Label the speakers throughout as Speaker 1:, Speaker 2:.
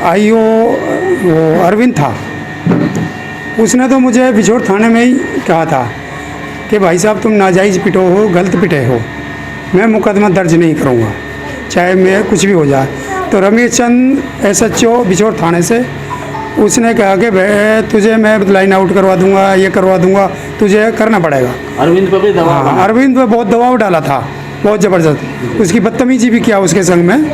Speaker 1: IO वो अरविंद था, उसने तो मुझे बिछोड़ थाने में ही कहा था कि भाई साहब तुम नाजायज़ पिटो हो, गलत पिटे हो, मैं मुकदमा दर्ज नहीं करूँगा चाहे मैं कुछ भी हो जाए। तो रमेश चंद SHO बिछोड़ थाने से उसने कहा कि भाई तुझे मैं लाइन आउट करवा दूंगा, ये करवा दूंगा, तुझे करना पड़ेगा।
Speaker 2: अरविंद पर भी दबाव?
Speaker 1: हाँ, अरविंद पे बहुत दबाव डाला था, बहुत ज़बरदस्त। उसकी बदतमीजी भी किया उसके संग में।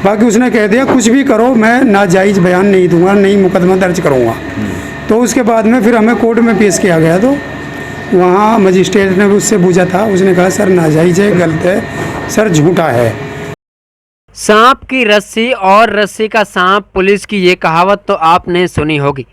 Speaker 1: बाकी उसने कह दिया कुछ भी करो, मैं नाजायज़ बयान नहीं दूंगा, नहीं मुकदमा दर्ज करूँगा। तो उसके बाद में फिर हमें कोर्ट में पेश किया गया, तो वहाँ मजिस्ट्रेट ने उससे पूछा था, उसने कहा सर नाजायज़ है, गलत है, सर झूठा है।
Speaker 3: सांप की रस्सी और रस्सी का सांप, पुलिस की ये कहावत तो आपने सुनी होगी।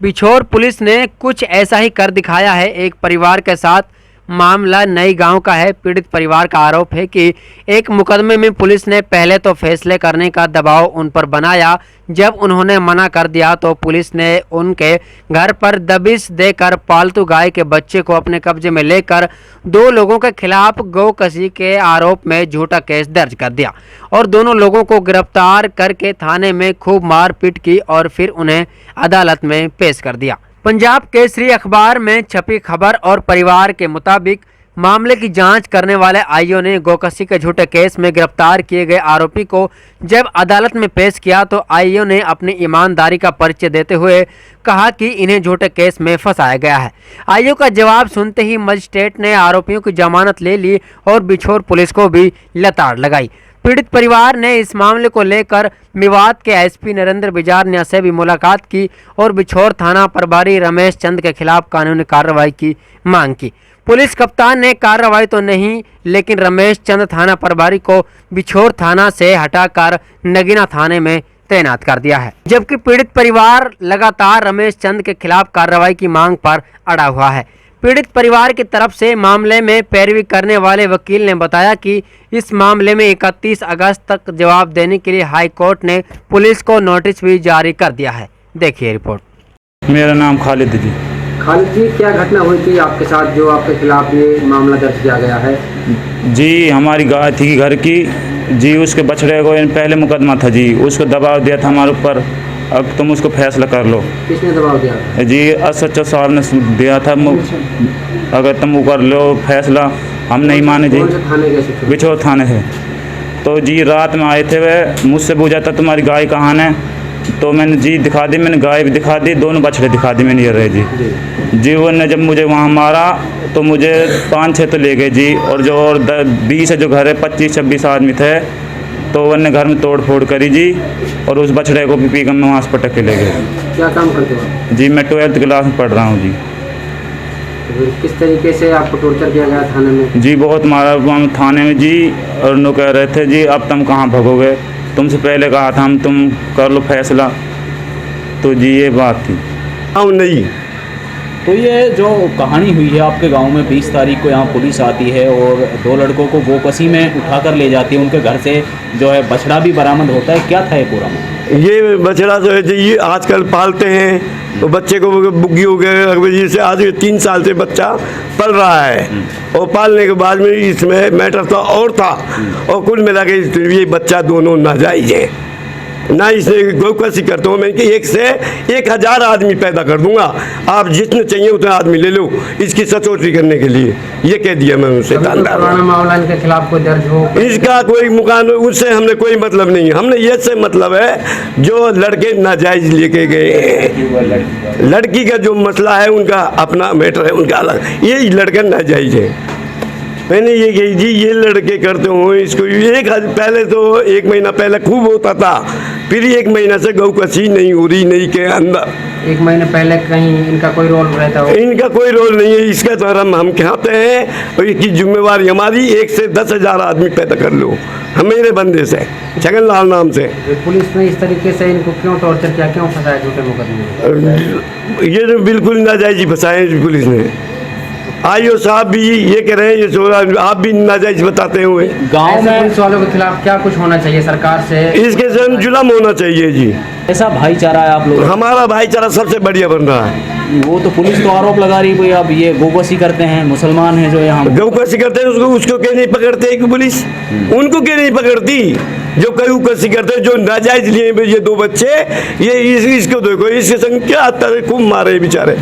Speaker 3: बिछोर पुलिस ने कुछ ऐसा ही कर दिखाया है एक परिवार के साथ। मामला नई गांव का है। पीड़ित परिवार का आरोप है कि एक मुकदमे में पुलिस ने पहले तो फैसले करने का दबाव उन पर बनाया, जब उन्होंने मना कर दिया तो पुलिस ने उनके घर पर दबिश देकर पालतू गाय के बच्चे को अपने कब्जे में लेकर 2 लोगों के खिलाफ गोकशी के आरोप में झूठा केस दर्ज कर दिया और दोनों लोगों को गिरफ्तार करके थाने में खूब मारपीट की और फिर उन्हें अदालत में पेश कर दिया। पंजाब केसरी अखबार में छपी खबर और परिवार के मुताबिक मामले की जांच करने वाले आईओ ने गोकशी के झूठे केस में गिरफ्तार किए गए आरोपी को जब अदालत में पेश किया तो आईओ ने अपनी ईमानदारी का परिचय देते हुए कहा कि इन्हें झूठे केस में फंसाया गया है। आईओ का जवाब सुनते ही मजिस्ट्रेट ने आरोपियों की जमानत ले ली और बिछोर पुलिस को भी लताड़ लगाई। पीड़ित परिवार ने इस मामले को लेकर मेवात के एसपी नरेंद्र बिजारनिया से भी मुलाकात की और बिछोर थाना प्रभारी रमेश चंद के खिलाफ कानूनी कार्रवाई की मांग की। पुलिस कप्तान ने कार्रवाई तो नहीं, लेकिन रमेश चंद थाना प्रभारी को बिछोर थाना से हटाकर नगीना थाने में तैनात कर दिया है, जबकि पीड़ित परिवार लगातार रमेश चंद के खिलाफ कार्रवाई की मांग पर अड़ा हुआ है। पीड़ित परिवार की तरफ से मामले में पैरवी करने वाले वकील ने बताया कि इस मामले में 31 अगस्त तक जवाब देने के लिए हाई कोर्ट ने पुलिस को नोटिस भी जारी कर दिया है। देखिए रिपोर्ट।
Speaker 4: मेरा नाम खालिद जी।
Speaker 2: खालिद जी, क्या घटना हुई थी आपके साथ जो आपके खिलाफ ये मामला दर्ज किया गया है?
Speaker 4: जी, हमारी गाय थी घर की जी, उसके बछड़े को पहले मुकदमा था जी, उसको दबाव दिया था हमारे ऊपर, अब तुम उसको फैसला कर लो।
Speaker 2: किसने दबाव दिया
Speaker 4: जी? SHO साहब ने दिया था, अगर तुम वो कर लो फैसला, हम नहीं माने जी। बिछोर थाने से। तो जी रात में आए थे वे, मुझसे पूछा था तुम्हारी गाय कहाँ है, तो मैंने जी दिखा दी, मैंने गाय भी दिखा दी, दोनों बछड़े दिखा दी मैंने ये रहे जी। उन्होंने जब मुझे वहाँ मारा तो मुझे 5-6 तो ले गए जी, और जो और 20 जो घर है 25-26 आदमी थे, तो उन्होंने घर में तोड़ फोड़ करी जी, और उस बछड़े को भी पीकम में वहाँ से पटक के ले गए।
Speaker 2: क्या काम करते हो?
Speaker 4: जी मैं 12th क्लास में पढ़ रहा हूँ जी।
Speaker 2: तो किस तरीके से आपको टॉर्चर किया गया थाने में?
Speaker 4: जी बहुत मारा वहाँ थाने में जी, और उन्होंने कह रहे थे जी अब तुम कहाँ भगोगे, तुमसे पहले कहा था हम, तुम कर लो फैसला। तो जी ये बात थी।
Speaker 5: हम नहीं।
Speaker 6: तो ये जो कहानी हुई है आपके गांव में, 20 तारीख को यहाँ पुलिस आती है और 2 लड़कों को गोकशी में उठाकर ले जाती है, उनके घर से जो है बछड़ा भी बरामद होता है, क्या था ये पूरा?
Speaker 5: ये बछड़ा जो है जी आजकल पालते हैं, तो बच्चे को बुग्गी हो गए, जैसे आज 3 साल से बच्चा पल रहा है, और पालने के बाद में इसमें मैटर तो और था, और कुल मिला के ये बच्चा दोनों नाजायज है ना। इसे गोकशी करता हूँ मैं कि 1 से 1000 आदमी पैदा कर दूंगा, आप जितने चाहिए उतने आदमी ले लो इसकी सचोटी करने के लिए, ये कह दिया मैं उनसे।
Speaker 2: मामला इनके खिलाफ कोई दर्ज हो? इसका
Speaker 5: कोई मुकान उससे हमने कोई मतलब नहीं है, हमने ये से मतलब है जो लड़के नाजायज लेके गए, लड़की का जो मसला है उनका अपना मैटर है, उनका अलग, ये लड़का नाजायज है। मैंने ये कही जी ये लड़के करते हो इसको, पहले तो 1 महीना पहले खूब होता था, फिर 1 महीना से गोकशी नहीं हो रही, नहीं के अंदर
Speaker 2: 1 महीने पहले कहीं इनका कोई रोल रहता हो?
Speaker 5: इनका कोई रोल नहीं है, इसका धर्म हम कहते हैं, और इसकी जिम्मेवारी हमारी 1 से 10,000 आदमी पैदा कर लो, हम मेरे बंदे से छगनलाल नाम से।
Speaker 2: पुलिस ने इस तरीके से इनको क्यों टॉर्चर किया, क्यों फंसाया झूठे मुकदमे?
Speaker 5: ये तो बिल्कुल नाजायज फंसाए पुलिस ने। आईओ साहब भी ये कह रहे हैं, ये आप भी नाजायज बताते हुए।
Speaker 2: गांव में पुलिस वालों के खिलाफ क्या कुछ होना चाहिए सरकार से?
Speaker 5: इसके जन जुलम होना चाहिए जी।
Speaker 6: ऐसा भाईचारा है आप लोग?
Speaker 5: हमारा भाईचारा सबसे बढ़िया बन रहा है।
Speaker 6: वो तो पुलिस तो आरोप लगा रही है अब ये गोकशी करते हैं, मुसलमान हैं जो यहाँ
Speaker 5: गोकशी करते हैं, उसको क्यों नहीं पकड़ते कि पुलिस? उनको क्यों नहीं पकड़ती? जो कई कसी करते हैं, जो नाजायज लिए ये 2 बच्चे, ये इसको देखो, इसके संग क्या खूब मारे बेचारे।